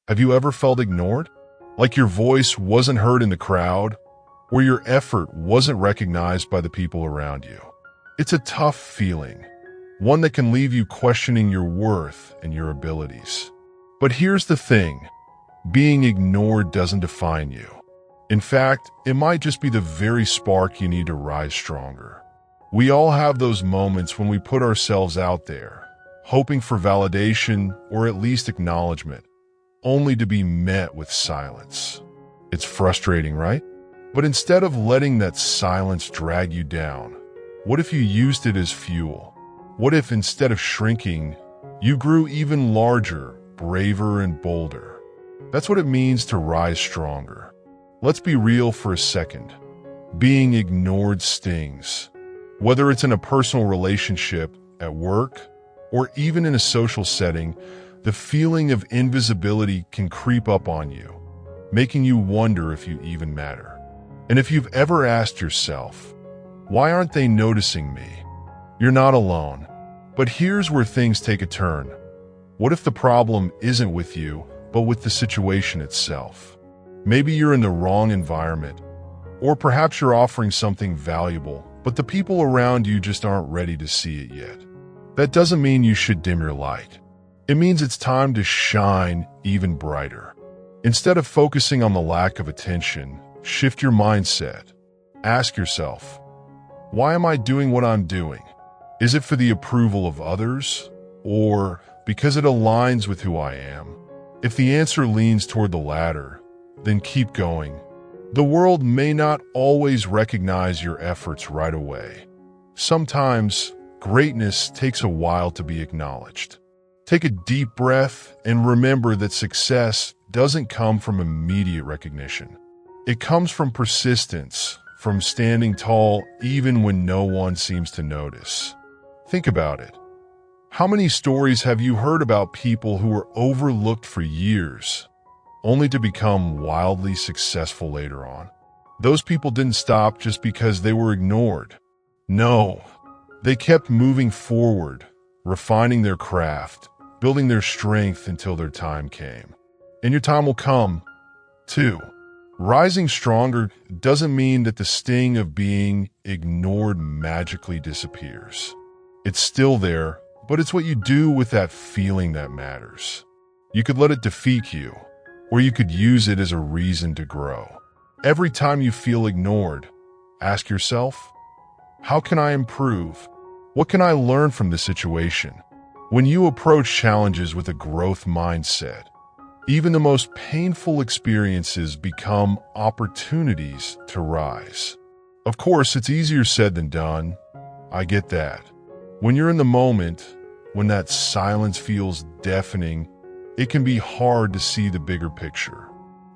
Have you ever felt ignored? Like your voice wasn't heard in the crowd, or your effort wasn't recognized by the people around you? It's a tough feeling, one that can leave you questioning your worth and your abilities. But here's the thing, being ignored doesn't define you. In fact, it might just be the very spark you need to rise stronger. We all have those moments when we put ourselves out there, hoping for validation or at least acknowledgement, only to be met with silence. It's frustrating, right? But instead of letting that silence drag you down, what if you used it as fuel? What if instead of shrinking, you grew even larger, braver, and bolder? That's what it means to rise stronger. Let's be real for a second. Being ignored stings. Whether it's in a personal relationship, at work, or even in a social setting, the feeling of invisibility can creep up on you, making you wonder if you even matter. And if you've ever asked yourself, why aren't they noticing me? You're not alone. But here's where things take a turn. What if the problem isn't with you, but with the situation itself? Maybe you're in the wrong environment, or perhaps you're offering something valuable, but the people around you just aren't ready to see it yet. That doesn't mean you should dim your light. It means it's time to shine even brighter. Instead of focusing on the lack of attention, shift your mindset. Ask yourself, why am I doing what I'm doing? Is it for the approval of others, or because it aligns with who I am? If the answer leans toward the latter, then keep going. The world may not always recognize your efforts right away. Sometimes, greatness takes a while to be acknowledged. Take a deep breath and remember that success doesn't come from immediate recognition. It comes from persistence, from standing tall even when no one seems to notice. Think about it. How many stories have you heard about people who were overlooked for years, only to become wildly successful later on? Those people didn't stop just because they were ignored. No, they kept moving forward, refining their craft, building their strength until their time came. And your time will come, too. Rising stronger doesn't mean that the sting of being ignored magically disappears. It's still there, but it's what you do with that feeling that matters. You could let it defeat you, or you could use it as a reason to grow. Every time you feel ignored, ask yourself, how can I improve? What can I learn from this situation? When you approach challenges with a growth mindset, even the most painful experiences become opportunities to rise. Of course, it's easier said than done. I get that. When you're in the moment, when that silence feels deafening, it can be hard to see the bigger picture.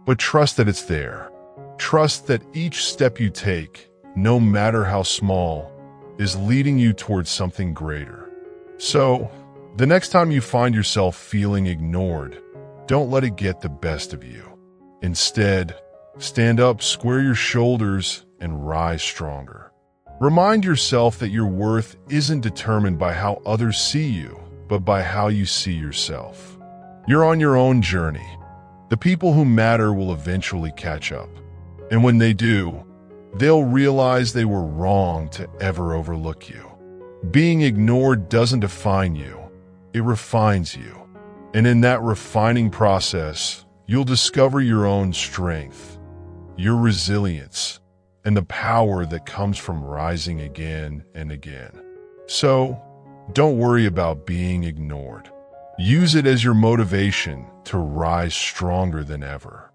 But trust that it's there. Trust that each step you take, no matter how small, is leading you towards something greater. So, the next time you find yourself feeling ignored, don't let it get the best of you. Instead, stand up, square your shoulders, and rise stronger. Remind yourself that your worth isn't determined by how others see you, but by how you see yourself. You're on your own journey. The people who matter will eventually catch up. And when they do, they'll realize they were wrong to ever overlook you. Being ignored doesn't define you. It refines you. And in that refining process, you'll discover your own strength, your resilience, and the power that comes from rising again and again. So, don't worry about being ignored. Use it as your motivation to rise stronger than ever.